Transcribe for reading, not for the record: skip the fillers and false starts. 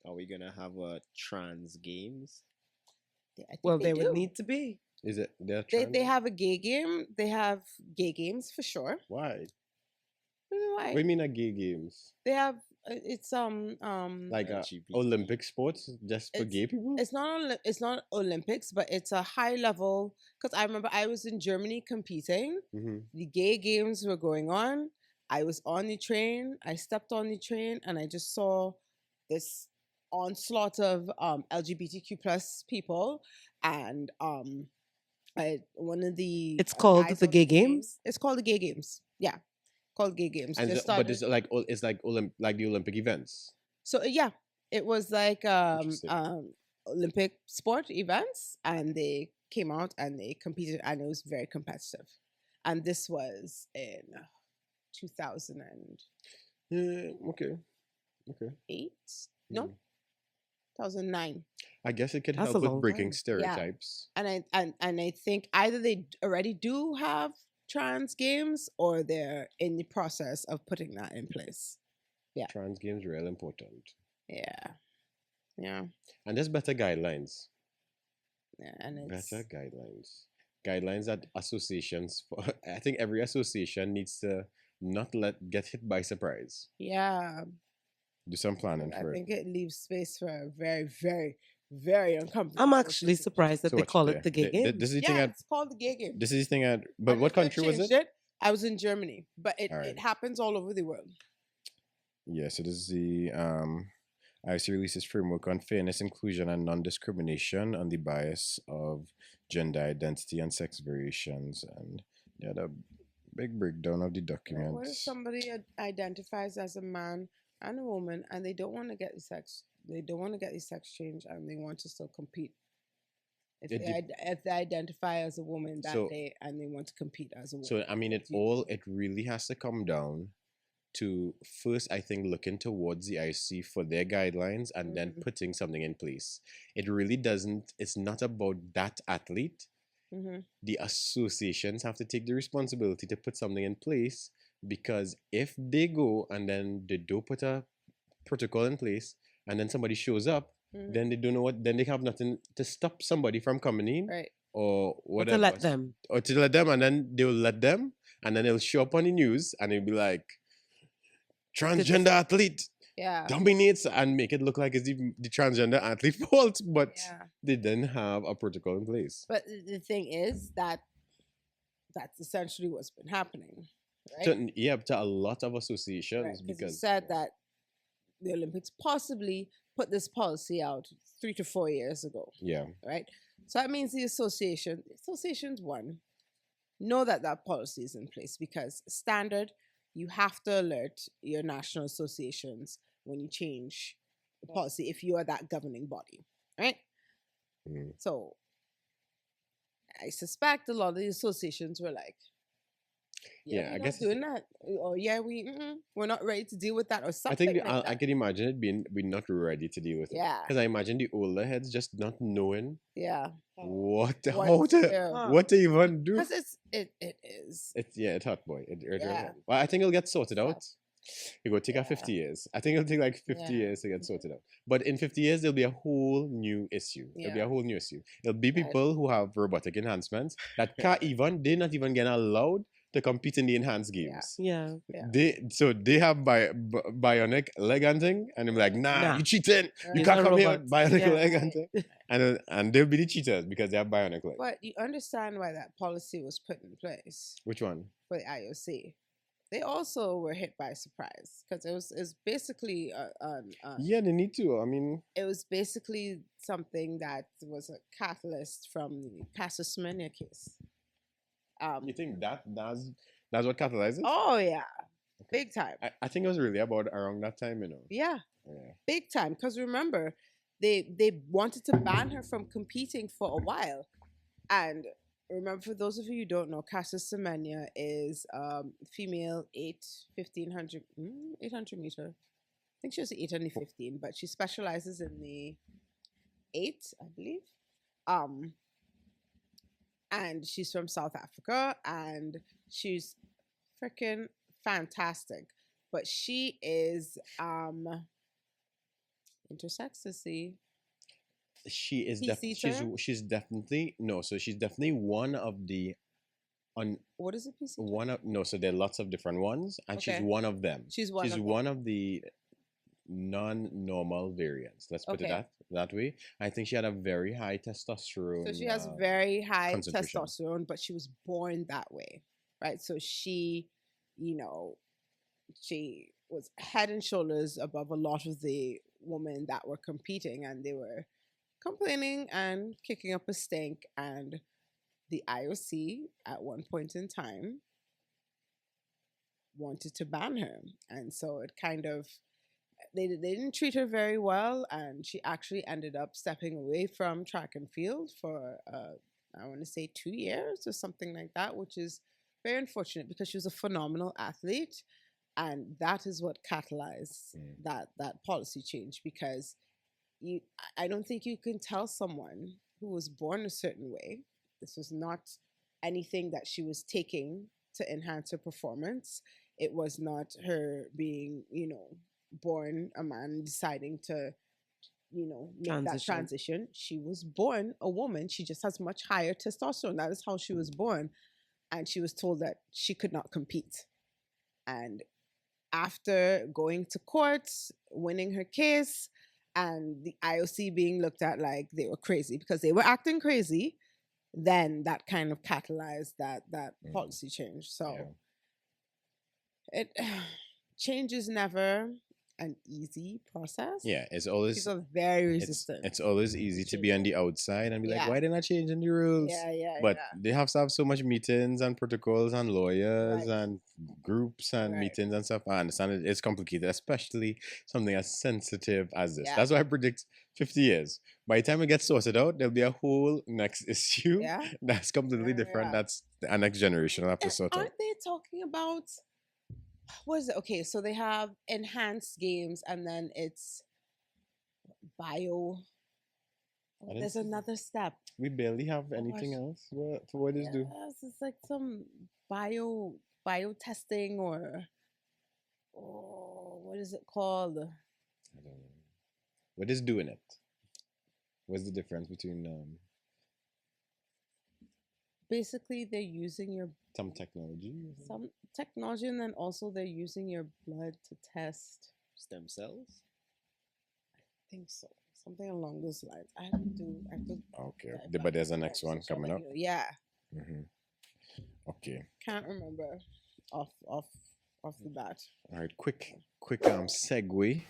Are we gonna have a trans games? I think Well, they they would do. need to be. Is it? They're They have a gay game. They have gay games for sure. Why? I don't know why. What do you mean at gay games? They have it's Like LGBT. Olympic sports just for gay people? it's not Olympics, but it's a high level. Because I remember I was in Germany competing. Mm-hmm. The gay games were going on. I was on the train. I stepped on the train, and I just saw this onslaught of LGBTQ plus people, and one of the It's called guys the on Gay train- Games? It's called the Gay Games. Yeah, called Gay Games. And Just but it's started- like like the Olympic events. So yeah, it was like Interesting. Olympic sport events, and they came out and they competed, and it was very competitive. And this was in 2008. Yeah, okay. No, Mm. 2009. I guess it could That's help a with long breaking time. stereotypes. And I think either they already do have trans games or they're in the process of putting that in place. Yeah. Trans games real important. Yeah. Yeah. And there's better guidelines. Yeah, and it's Better guidelines. Guidelines that associations for I think every association needs to not get hit by surprise. yeah. Do some planning I for it. think it leaves space for a very, very, very uncomfortable. I'm actually situation. surprised that So they what's call there? it the Gay Th- th- Games. This is the Yeah, thing at it's called the gay game. this is the thing at but And what if they country was changed it? I was in Germany, but it Alright. happens all over the world. Yes, it is the IOC releases framework on fairness, inclusion, and non-discrimination on the bias of gender identity and sex variations, and yeah, the big breakdown of the What if documents. somebody identifies as a man and a woman, and they don't want to get the sex, change, and they want to still compete? If It if they identify as a woman that So- day and they want to compete as a woman, So I mean, what do you do? it really has to come down to first, I think, looking towards the IC for their guidelines and then Mhm. putting something in place. It really doesn't. It's not about that athlete. Mhm. The associations have to take the responsibility to put something in place, because if they go and then they do put a protocol in place and then somebody shows up, Mhm. then they don't know what. Then they have nothing to stop somebody from coming in Right. or Or whatever. to let them. Or to let them, and then they'll let them, and then it'll show up on the news, and it'll be like, transgender athlete Yeah. dominates, and make it look like it's the transgender athlete fault, but Yeah. they didn't have a protocol in place. But the thing is that that's essentially what's been happening, right? To a lot of associations, Right, because because you said that the Olympics possibly put this policy out 3 to 4 years ago, yeah, right? So that means the associations know that policy is in place, because standard, you have to alert your national associations when you change the policy if you are that governing body, right? Mm. So I suspect a lot of the associations were like, Yeah, we're I not guess doing that, or we're not ready to deal with that, or I something. think like I that. can imagine it being we're not ready to deal with it. Yeah. Because I imagine the older heads just not knowing Yeah, what What how to to do. what to even do. because it is. It's hot boy. It Yeah. really- Well, I think it'll get sorted It's out. It will take Yeah. 50 years. I think it'll take like 50 Yeah. years to get sorted out. But in 50 years, there'll be a whole new issue. There'll be Yeah. a whole new issue. It'll be Right. people who have robotic enhancements that they're not even getting allowed to compete in the enhanced Yeah. games. Yeah. Yeah. They have bionic leg and thing, and I'm like, nah, Nah. you cheating. You Right. can't These are come here robots. with bionic Yeah. leg and thing. And they'll be the cheaters because they have bionic leg. But you understand why that policy was put in place Which one? for the IOC. They also were hit by surprise, because it's basically Yeah, they need to. I mean, it was basically something that was a catalyst from the Caster Semenya case. you think that's what catalyzes? Oh yeah, big time. I think it was really about around that time, you know. Yeah, Yeah. big time. Because remember, they wanted to ban her from competing for a while, and remember, for those of you who don't know, Caster Semenya is female 800 meter. I think she was 815, but she specializes in the 8, I believe. And she's from South Africa, and she's freaking fantastic. But she is Intersex to see. She is PC term? she's definitely no. So she's definitely one of the on What is a PC term? one of no. So there are lots of different ones, and she's Okay. one of them. She's one She's of them. one of the non-normal variants. Let's put it Okay. that way. I think she had a very high testosterone. So she has very high concentration. testosterone, but she was born that way, right? So she, you know, she was head and shoulders above a lot of the women that were competing, and they were complaining and kicking up a stink. And the IOC at one point in time wanted to ban her, and so it kind of they didn't treat her very well, and she actually ended up stepping away from track and field for I want to say 2 years or something like that, which is very unfortunate because she was a phenomenal athlete, and that is what catalyzed that policy change. Because I don't think you can tell someone who was born a certain way. This was not anything that she was taking to enhance her performance. It was not her being, born a man deciding to, make that transition. She was born a woman. She just has much higher testosterone. That is how she was born. And she was told that she could not compete. And after going to court, winning her case, and the IOC being looked at like they were crazy because they were acting crazy, then that kind of catalyzed that policy change. So it change is never an easy process. Yeah, it's always people are very resistant. It's always easy to be on the outside and be like, Yeah. why didn't I change the rules? But they have to have so much meetings and protocols and lawyers Right. and groups and Right. meetings and stuff. I understand it's complicated, especially something as sensitive as this. Yeah. That's why I predict 50 years. By the time it gets sorted out, there'll be a whole next issue Yeah. that's completely different. Yeah. That's the next generation will have to And sort out. aren't they talking about what is it? Okay, so they have enhanced games, and then it's bio. I There's didn't- another step. We barely have anything else. What does do? Yes, it's like some bio testing or what is it called? I don't know. What is doing it? What's the difference between Basically, they're using your some technology? some technology, and then also they're using your blood to test. Stem cells? I think so. Something along those lines. I have to. Okay, dive but there's back a into next my one social coming up. media. Yeah, hmm Okay. can't remember off the bat. All right. Quick segue